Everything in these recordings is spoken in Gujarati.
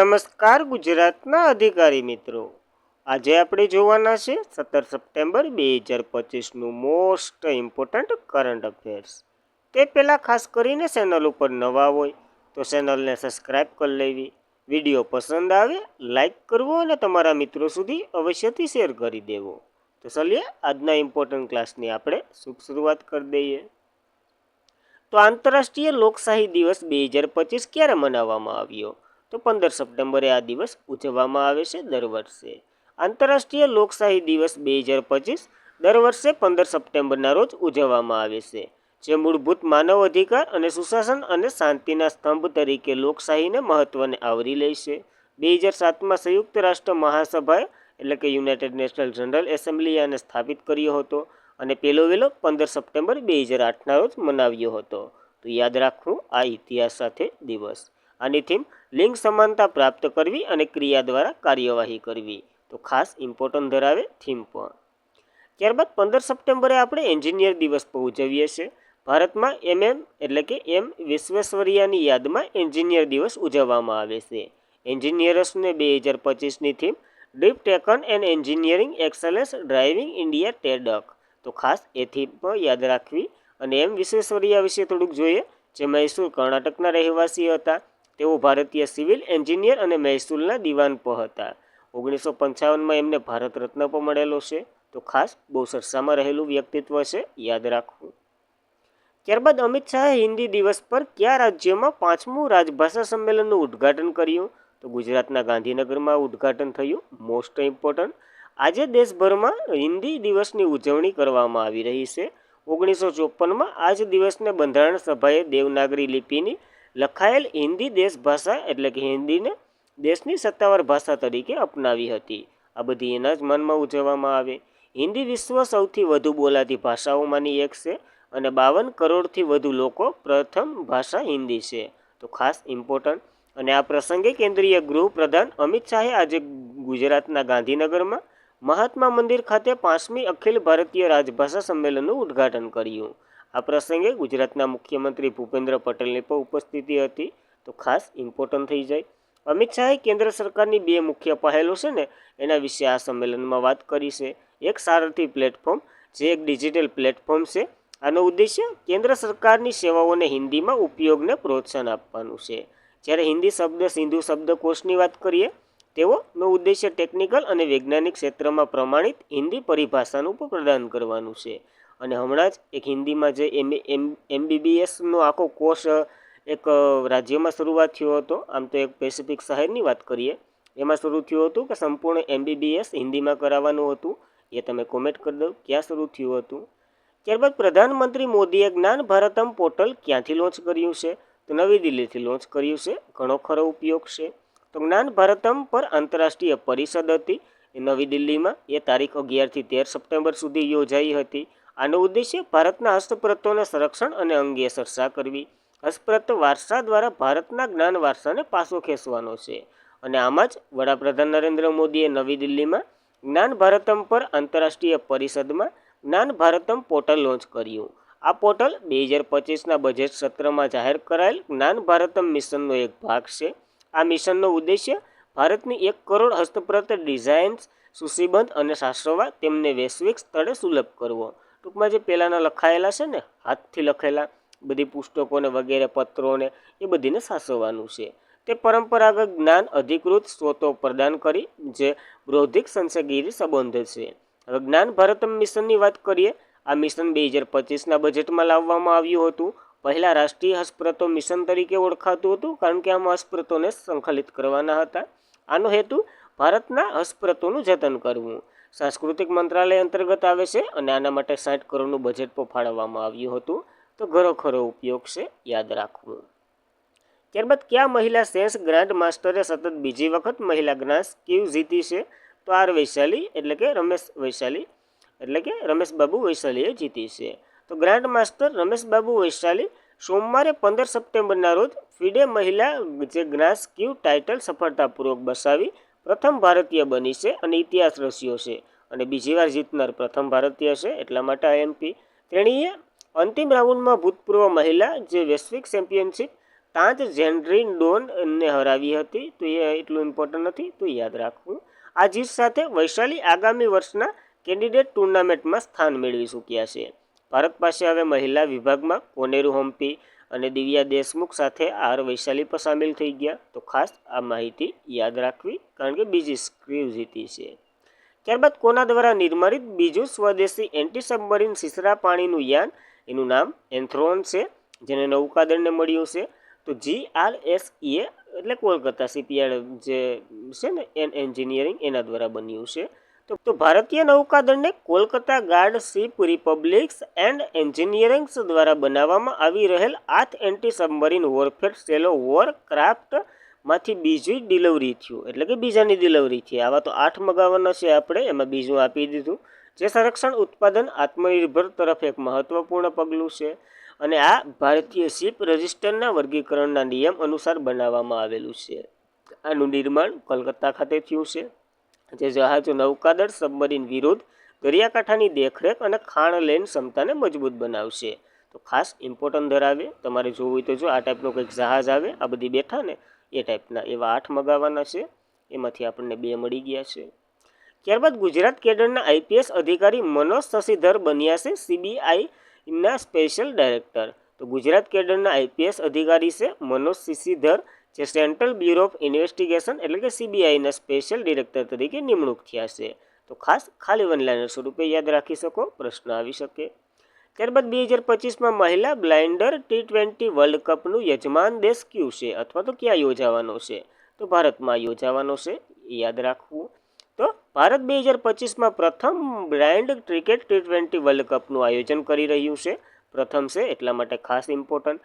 નમસ્કાર ગુજરાતના અધિકારી મિત્રો, આજે આપણે જોવાના છે 17 સપ્ટેમ્બર 2025નું મોસ્ટ ઇમ્પોર્ટન્ટ કરંટ અફેર્સ. તે પહેલાં ખાસ કરીને ચેનલ ઉપર નવા હોય તો ચેનલને સબસ્ક્રાઈબ કરી લેવી, વિડીયો પસંદ આવે લાઈક કરવો અને તમારા મિત્રો સુધી અવશ્યથી શેર કરી દેવો. તો ચલીએ આજના ઇમ્પોર્ટન્ટ ક્લાસની આપણે શુભ શરૂઆત કરી દઈએ. તો આંતરરાષ્ટ્રીય લોકશાહી દિવસ 2025 ક્યારે મનાવવામાં આવ્યો? તો 15 સપ્ટેમ્બરે આ દિવસ ઉજવવામાં આવે છે દર વર્ષે. આંતરરાષ્ટ્રીય લોકશાહી દિવસ 2025 દર વર્ષે 15 સપ્ટેમ્બરના રોજ ઉજવવામાં આવે છે, જે મૂળભૂત માનવ અધિકાર અને સુશાસન અને શાંતિના સ્તંભ તરીકે લોકશાહીને મહત્વને આવરી લે છે. 2007માં સંયુક્ત રાષ્ટ્ર મહાસભાએ એટલે કે યુનાઇટેડ નેશનલ જનરલ એસેમ્બલી આને સ્થાપિત કર્યો હતો અને પહેલો વહેલો 15 સપ્ટેમ્બર 2008ના રોજ મનાવ્યો હતો. તો યાદ રાખવું આ ઇતિહાસ સાથે દિવસ. આની થીમ લિંગ સમાનતા પ્રાપ્ત કરવી અને ક્રિયા દ્વારા કાર્યવાહી કરવી, તો ખાસ ઇમ્પોર્ટન્ટ ધરાવે થીમ પણ. ત્યારબાદ 15 સપ્ટેમ્બરે આપણે એન્જિનિયર દિવસ પર ઉજવીએ છીએ. ભારતમાં એટલે કે એમ વિશ્વેશ્વરૈયાની યાદમાં એન્જિનિયર દિવસ ઉજવવામાં આવે છે. એન્જિનિયર્સને 2025ની theme deep taken and engineering excellence driving India ટેડક, તો ખાસ એ થીમ પણ યાદ રાખવી. અને એમ વિશ્વેશ્વરૈયા વિશે થોડુંક જોઈએ, જે મૈસૂર કર્ણાટકના રહેવાસી હતા. તેઓ ભારતીય સિવિલ એન્જિનિયર અને મૈસૂરના દિવાન પણ હતા. 1955માં એમને ભારત રત્ન પણ મળેલો છે, તો ખાસ બહુ ચર્ચામાં રહેલું વ્યક્તિત્વ છે, યાદ રાખવું. ત્યારબાદ અમિત શાહે હિન્દી દિવસ પર કયા રાજ્યમાં 5મું રાજભાષા સંમેલનનું ઉદ્ઘાટન કર્યું? તો ગુજરાતના ગાંધીનગરમાં ઉદ્ઘાટન થયું. મોસ્ટ ઇમ્પોર્ટન્ટ, આજે દેશભરમાં હિન્દી દિવસની ઉજવણી કરવામાં આવી રહી છે. 1954માં આ જ દિવસને બંધારણ સભાએ દેવનાગરી લિપિની લખાયેલ હિન્દી દેશભાષા એટલે કે હિન્દીને દેશની સત્તાવાર ભાષા તરીકે અપનાવી હતી. આ બધી એના જ માનમાં ઉજવવામાં આવે. હિન્દી વિશ્વ સૌથી વધુ બોલાતી ભાષાઓમાંની એક છે અને 52 કરોડથી વધુ લોકો પ્રથમ ભાષા હિન્દી છે, તો ખાસ ઇમ્પોર્ટન્ટ. અને આ પ્રસંગે કેન્દ્રીય ગૃહ પ્રધાન અમિત શાહે આજે ગુજરાતના ગાંધીનગરમાં મહાત્મા મંદિર ખાતે 5મી અખિલ ભારતીય રાજભાષા સંમેલનનું ઉદ્ઘાટન કર્યું. આ પ્રસંગે ગુજરાતના મુખ્યમંત્રી ભૂપેન્દ્ર પટેલની પણ ઉપસ્થિતિ હતી, તો ખાસ ઇમ્પોર્ટન્ટ થઈ જાય. અમિત શાહે કેન્દ્ર સરકારની 2 મુખ્ય પહેલો છે ને એના વિશે આ સંમેલનમાં વાત કરી છે. એક સારથી પ્લેટફોર્મ, જે એક ડિજિટલ પ્લેટફોર્મ છે. આનો ઉદ્દેશ્ય કેન્દ્ર સરકારની સેવાઓને હિન્દીમાં ઉપયોગને પ્રોત્સાહન આપવાનું છે. જ્યારે હિન્દી શબ્દ સિંધુ શબ્દકોશની વાત કરીએ, તેઓનો ઉદ્દેશ્ય ટેકનિકલ અને વૈજ્ઞાનિક ક્ષેત્રમાં પ્રમાણિત હિન્દી પરિભાષાનું પણ પ્રદાન કરવાનું છે. અને હમણાં જ એક હિન્દીમાં જે MBBSનો આખો કોર્સ એક રાજ્યમાં શરૂઆત થયો હતો. આમ તો એક પેસિફિક શહેરની વાત કરીએ, એમાં શરૂ થયું હતું કે સંપૂર્ણ MBBS હિન્દીમાં કરાવવાનું હતું. એ તમે કોમેન્ટ કરી દો ક્યાં શરૂ થયું હતું. ત્યારબાદ પ્રધાનમંત્રી મોદીએ જ્ઞાન ભારતમ પોર્ટલ ક્યાંથી લોન્ચ કર્યું છે? તો નવી દિલ્હીથી લોન્ચ કર્યું છે. ઘણો ખરો ઉપયોગ છે. તો જ્ઞાન ભારતમ પર આંતરરાષ્ટ્રીય પરિષદ હતી એ નવી દિલ્હીમાં, એ તારીખ 11થી 13 સપ્ટેમ્બર સુધી યોજાઈ હતી. આનો ઉદ્દેશ્ય ભારતના હસ્તપ્રતોના સંરક્ષણ અને અંગે ચર્ચા કરવી. હસ્તપ્રત વારસા દ્વારા ભારતના જ્ઞાન વારસાને પાછો ખેંચવાનો છે. અને આમાં જ વડાપ્રધાન નરેન્દ્ર મોદીએ નવી દિલ્હીમાં જ્ઞાન ભારતમ પર આંતરરાષ્ટ્રીય પરિષદમાં જ્ઞાન ભારતમ પોર્ટલ લોન્ચ કર્યું. આ પોર્ટલ 2025ના બજેટ સત્રમાં જાહેર કરાયેલ જ્ઞાન ભારતમ મિશનનો એક ભાગ છે. આ મિશનનો ઉદ્દેશ્ય ભારતની 1 કરોડ હસ્તપ્રત ડિઝાઇન્સ સૂચિબદ્ધ અને સાચવવા, તેમને વૈશ્વિક સ્તરે સુલભ કરવો. ટૂંકમાં જે પહેલાંના લખાયેલા છે ને, હાથથી લખેલા બધી પુસ્તકોને વગેરે પત્રોને એ બધીને સાચવવાનું છે. તે પરંપરાગત જ્ઞાન અધિકૃત સ્ત્રોતો પ્રદાન કરી, જે બૌદ્ધિક સંચયગીરી સંબંધ છે. હવે જ્ઞાન ભારતમ મિશનની વાત કરીએ. આ મિશન 2025ના બજેટમાં લાવવામાં આવ્યું હતું. પહેલાં રાષ્ટ્રીય હસ્તપ્રતો મિશન તરીકે ઓળખાતું હતું, કારણ કે આમાં હસ્તપ્રતોને સંકલિત કરવાના હતા. આનો હેતુ ભારતના હસ્તપ્રતોનું જતન કરવું. સાંસ્કૃતિક મંત્રાલય અંતર્ગત આવે છે અને આના માટે 60 કરોડનું બજેટ પણ ફાળવવામાં આવ્યું હતું. તો ઘણો ખરો ઉપયોગ છે, યાદ રાખવું. ત્યારબાદ કયા મહિલા ચેસ ગ્રાન્ડ માસ્ટરે સતત બીજી વખત મહિલા ગ્રાન્ડ સ્કીવ જીતી છે? તો આર વૈશાલી એટલે કે રમેશ બાબુ વૈશાલીએ જીતી છે. તો ગ્રાન્ડ માસ્ટર રમેશ બાબુ વૈશાલી સોમવારે 15 સપ્ટેમ્બરના રોજ ફિડે મહિલા જે ગ્રાન્ડ સ્કીવ ટાઇટલ સફળતાપૂર્વક બસાવી પ્રથમ ભારતીય બની છે અને ઇતિહાસ રચ્યો છે. અને બીજી વાર જીતનાર પ્રથમ ભારતીય છે, એટલા માટે IMP. તેણીએ અંતિમ રાઉન્ડમાં ભૂતપૂર્વ મહિલા જે વૈશ્વિક ચેમ્પિયનશિપ તાંજ જેન્ડ્રી ડોનને હરાવી હતી. તો એ એટલું ઇમ્પોર્ટન્ટ નથી, તો યાદ રાખવું. આ જીત સાથે વૈશાલી આગામી વર્ષના કેન્ડિડેટ ટુર્નામેન્ટમાં સ્થાન મેળવી ચૂક્યા છે. ભારત પાસે હવે મહિલા વિભાગમાં કોનેરુ હમ્પી અને દિવ્યા દેશમુખ સાથે આર વૈશાલી પણ સામેલ થઈ ગયા. તો ખાસ આ માહિતી યાદ રાખવી, કારણ કે બીજી સ્ક્રીવ જીતી છે. ત્યારબાદ કોના દ્વારા નિર્માણિત બીજું સ્વદેશી એન્ટી સબમરીન સિસરા પાણીનું યાન, એનું નામ એન્થ્રોન છે, જેને નૌકાદળને મળ્યું છે. તો GRSE એટલે કોલકાતા શિપયાર્ડ જે છે ને એન્જિનિયરિંગ એના દ્વારા બન્યું છે. તો ભારતીય નૌકાદળને કોલકાતા ગાર્ડ શિપ રિપબ્લિક્સ એન્ડ એન્જિનિયરિંગ્સ દ્વારા બનાવવામાં આવી રહેલ 8 એન્ટી સબમરીન વોરફેર સેલો વોર ક્રાફ્ટ માંથી બીજી ડિલિવરી થયું, એટલે કે બીજાની ડિલિવરી થઈ. આવા તો 8 મગાવવાના છે આપણે, એમાં બીજું આપી દીધું, જે સંરક્ષણ ઉત્પાદન આત્મનિર્ભર તરફ એક મહત્વપૂર્ણ પગલું છે. અને આ ભારતીય શિપ રજિસ્ટરના વર્ગીકરણના નિયમ અનુસાર બનાવવામાં આવેલું છે. આનું નિર્માણ કોલકાતા ખાતે થયું છે, જે જહાજો નૌકાદળ સબમરીન વિરુદ્ધ દરિયાકાંઠાની દેખરેખ અને ખાણ લેન ક્ષમતાને મજબૂત બનાવશે. તો ખાસ ઇમ્પોર્ટન્ટ ધરાવે, તમારે જોવું હોય તો જો આ ટાઈપનું કંઈક જહાજ આવે, આ બધી બેઠા ને એ ટાઈપના, એવા 8 મગાવવાના છે. એમાંથી આપણને 2 મળી ગયા છે. ત્યારબાદ ગુજરાત કેડરના આઈપીએસ અધિકારી મનોજ શશિધર બન્યા છે CBIના સ્પેશિયલ ડાયરેક્ટર. તો ગુજરાત કેડરના આઈપીએસ અધિકારી છે મનોજ શશિધર, જે સેન્ટ્રલ બ્યુરો ઓફ ઇન્વેસ્ટિગેશન એટલે કે CBIના સ્પેશિયલ ડિરેક્ટર તરીકે નિમણૂક થયા છે. તો ખાસ ખાલી વનલાઇનર સ્વરૂપે યાદ રાખી શકો, પ્રશ્ન આવી શકે. ત્યારબાદ 2025માં મહિલા બ્લાઇન્ડર T20 વર્લ્ડ કપનું યજમાન દેશ કયું છે, અથવા તો ક્યાં યોજાવાનો છે? તો ભારતમાં યોજાવાનો છે, યાદ રાખવું. તો ભારત 2025માં પ્રથમ બ્લાઇન્ડ ક્રિકેટ T20 વર્લ્ડ કપનું આયોજન કરી રહ્યું છે. પ્રથમ છે એટલા માટે ખાસ ઇમ્પોર્ટન્ટ,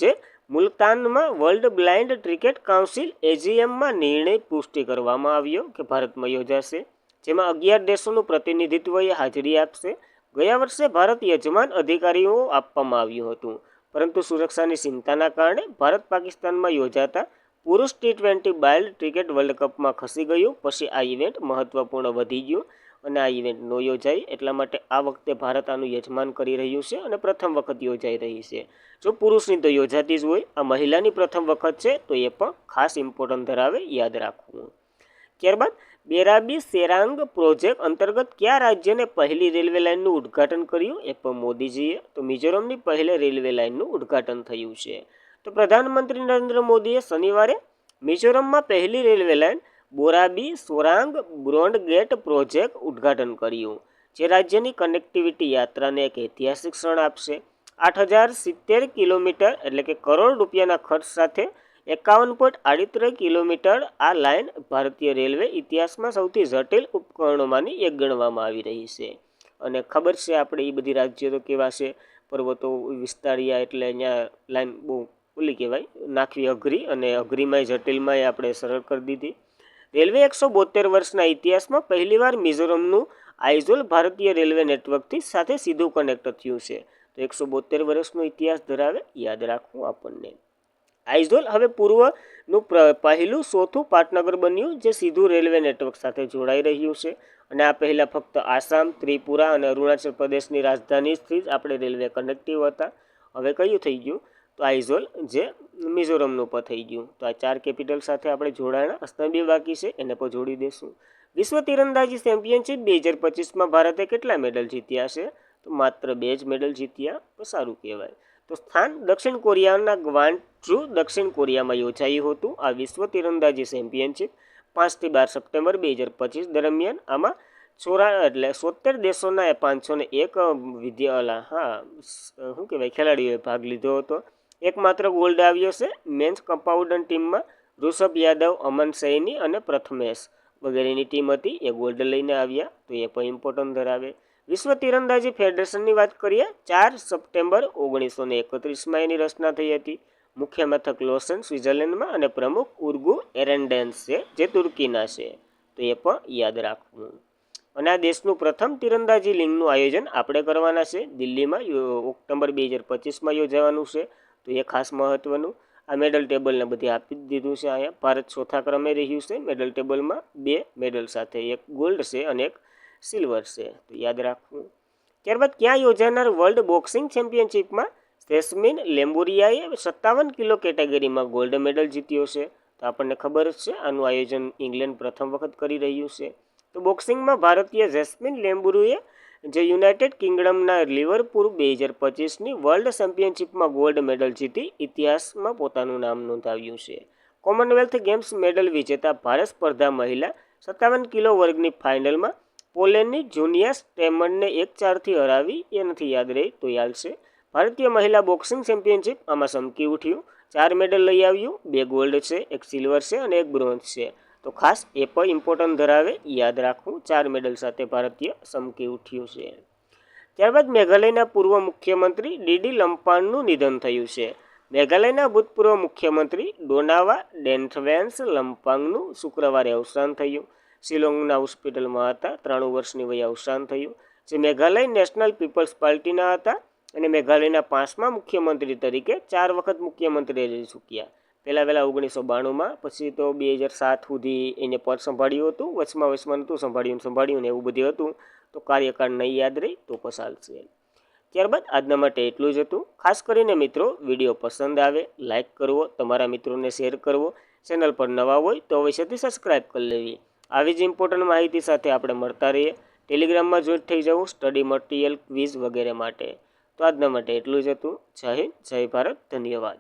જે મુલ્તાનમાં વર્લ્ડ બ્લાઇન્ડ ક્રિકેટ કાઉન્સિલ AGMમાં નિર્ણય પુષ્ટિ કરવામાં આવ્યો કે ભારતમાં યોજાશે, જેમાં 11 દેશોનું પ્રતિનિધિત્વએ હાજરી આપશે. ગયા વર્ષે ભારત યજમાન અધિકારીઓ આપવામાં આવ્યું હતું, પરંતુ સુરક્ષાની ચિંતાના કારણે ભારત પાકિસ્તાનમાં યોજાતા પુરુષ T20 બ્લાઇન્ડ ક્રિકેટ વર્લ્ડ કપમાં ખસી ગયું. પછી આ ઇવેન્ટ મહત્વપૂર્ણ વધી ગયું અને આ ઇવેન્ટ ન યોજાઈ. એટલા માટે આ વખતે ભારત આનું યજમાન કરી રહ્યું છે અને પ્રથમ વખત યોજાઈ રહી છે. જો પુરુષની તો યોજાતી જ હોય, આ મહિલાની પ્રથમ વખત છે, તો એ પણ ખાસ ઇમ્પોર્ટન્ટ ધરાવે, યાદ રાખવું. ત્યારબાદ બેરાબી સેરાંગ પ્રોજેક્ટ અંતર્ગત કયા રાજ્યને પહેલી રેલવે લાઇનનું ઉદ્ઘાટન કર્યું? એ પણ મોદીજીએ. તો મિઝોરમની પહેલી રેલવે લાઇનનું ઉદ્ઘાટન થયું છે. તો પ્રધાનમંત્રી નરેન્દ્ર મોદીએ શનિવારે મિઝોરમમાં પહેલી રેલવે લાઇન બોરાબી સોરાંગ બ્રોડગેજ પ્રોજેક્ટ ઉદ્ઘાટન કર્યું, જે રાજ્યની કનેક્ટિવિટી યાત્રાને એક ઐતિહાસિક ક્ષણ આપશે. 8070 કિલોમીટર એટલે કે કરોડ રૂપિયાના ખર્ચ સાથે 51.38 કિલોમીટર આ લાઇન ભારતીય રેલવે ઇતિહાસમાં સૌથી જટિલ ઉપકરણોમાંની એક ગણવામાં આવી રહી છે. અને ખબર છે આપણે એ બધી રાજ્યો તો કેવા છે, પર્વતો વિસ્તારિયા, એટલે અહીંયા લાઇન બહુ ઓલી કહેવાય, નાખવી અઘરી, અને અઘરીમાંય જટિલમાંય આપણે સરળ કરી દીધી. રેલવે 172 વર્ષના ઇતિહાસમાં પહેલીવાર મિઝોરમનું આઇઝોલ ભારતીય રેલવે નેટવર્કથી સાથે સીધું કનેક્ટ થયું છે. તો 172 વર્ષનો ઇતિહાસ ધરાવે, યાદ રાખવું આપણને. આઇઝોલ હવે પૂર્વનું પહેલું ચોથું પાટનગર બન્યું, જે સીધું રેલવે નેટવર્ક સાથે જોડાઈ રહ્યું છે. અને આ પહેલાં ફક્ત આસામ, ત્રિપુરા અને અરુણાચલ પ્રદેશની રાજધાનીથી જ આપણે રેલવે કનેક્ટિવ હતા. હવે કયું થઈ ગયું? તો આઇઝોલ, જે મિઝોરમનું પણ થઈ ગયું. તો આ 4 કેપિટલ સાથે આપણે જોડાણા, હસના 2 બાકી છે, એને પણ જોડી દેશું. વિશ્વ તીરંદાજી ચેમ્પિયનશિપ 2025માં ભારતે કેટલા મેડલ જીત્યા છે? તો માત્ર 2 જ મેડલ જીત્યા, તો સારું કહેવાય. તો સ્થાન દક્ષિણ કોરિયાના ગ્વાન્ઝુ, દક્ષિણ કોરિયામાં યોજાયું હતું આ વિશ્વ તીરંદાજી ચેમ્પિયનશિપ 5 થી 12 સપ્ટેમ્બર 2025 દરમિયાન. આમાં 70 દેશોના 501 ખેલાડીઓએ ભાગ લીધો હતો. એકમાત્ર ગોલ્ડ આવ્યો છે મેન્સ કમ્પાઉન્ડન ટીમમાં. ઋષભ યાદવ, અમન સૈની અને પ્રથમેશ વગેરેની ટીમ હતી, એ ગોલ્ડ લઈને આવ્યા. તો એ પણ ઇમ્પોર્ટન્ટ ધરાવે. વિશ્વ તીરંદાજી ફેડરેશનની વાત કરીએ, 4 સપ્ટેમ્બર 1931માં એની રચના થઈ હતી. મુખ્ય મથક લોસન, સ્વિટ્ઝરલેન્ડમાં, અને પ્રમુખ ઉર્ગુ એરેન્ડેન્સ છે, જે તુર્કીના છે. તો એ પણ યાદ રાખવું. અને આ દેશનું પ્રથમ તીરંદાજી લીગનું આયોજન આપણે કરવાના છે, દિલ્હીમાં ઓક્ટોબર 2025માં યોજાવાનું છે. તો એ ખાસ મહત્વનું. આ મેડલ ટેબલને બધી આપી જ દીધું છે અહીંયા. ભારત ચોથા ક્રમે રહ્યું છે મેડલ ટેબલમાં, 2 મેડલ સાથે, એક ગોલ્ડ છે અને એક સિલ્વર છે. તો યાદ રાખવું. ત્યારબાદ ક્યાં યોજાનાર વર્લ્ડ બોક્સિંગ ચેમ્પિયનશિપમાં જેસ્મિન લેમ્બુરિયાએ 57 કિલો કેટેગરીમાં ગોલ્ડ મેડલ જીત્યો છે. તો આપણને ખબર જ છે આનું આયોજન ઇંગ્લેન્ડ પ્રથમ વખત કરી રહ્યું છે. તો બોક્સિંગમાં ભારતીય જેસ્મિન લેમ્બુરુએ જે United કિંગડમના Liverpool 2025ની world ચેમ્પિયનશિપમાં gold medal જીતી ઇતિહાસમાં પોતાનું નામ નોંધાવ્યું છે. કોમનવેલ્થ ગેમ્સ મેડલ વિજેતા ભારત સ્પર્ધા મહિલા 57 કિલો વર્ગની ફાઇનલમાં પોલેન્ડની જુનિયા સ્ટેમનને 1-4થી હરાવી. એ નથી યાદ રહી તો ચાલશે. ભારતીય મહિલા બોક્સિંગ ચેમ્પિયનશિપ આમાં ચમકી ઉઠ્યું. 4 મેડલ લઈ આવ્યું. 2 ગોલ્ડ છે, 1 સિલ્વર છે અને 1 બ્રોન્ઝ છે. તો ખાસ એ પણ ઇમ્પોર્ટન્ટ ધરાવે, યાદ રાખવું. 4 મેડલ સાથે ભારતીય ચમકી ઉઠ્યું છે. ત્યારબાદ મેઘાલયના પૂર્વ મુખ્યમંત્રી ડીડી લમ્પાણનું નિધન થયું છે. મેઘાલયના ભૂતપૂર્વ મુખ્યમંત્રી ડોનાવા ડેન્થવેન્સ લમ્પાંગનું શુક્રવારે અવસાન થયું. શિલોંગના હોસ્પિટલમાં હતા. 93 વર્ષની વયે અવસાન થયું. જે મેઘાલય નેશનલ પીપલ્સ પાર્ટીના હતા અને મેઘાલયના 5મા મુખ્યમંત્રી તરીકે 4 વખત મુખ્યમંત્રી રહી ચૂક્યા. પહેલાં 1992માં, પછી તો 2007 સુધી એને પદ સંભાળ્યું હતું. વચમાં નહોતું સંભાળ્યું ને એવું બધું હતું. તો કાર્યકાળ નહીં યાદ રહી તો ચાલશે. ત્યારબાદ આજના માટે એટલું જ હતું. ખાસ કરીને મિત્રો, વિડીયો પસંદ આવે લાઇક કરવો, તમારા મિત્રોને શેર કરવો. ચેનલ પર નવા હોય તો અવશ્યથી સબસ્ક્રાઈબ કરી લેવી. આવી જ ઇમ્પોર્ટન્ટ માહિતી સાથે આપણે મળતા રહીએ. ટેલિગ્રામમાં જોઈન્ટ થઈ જવું સ્ટડી મટીરિયલ, ક્વિઝ વગેરે માટે. તો આજના માટે એટલું જ હતું. જય હિન્દ, જય ભારત, ધન્યવાદ.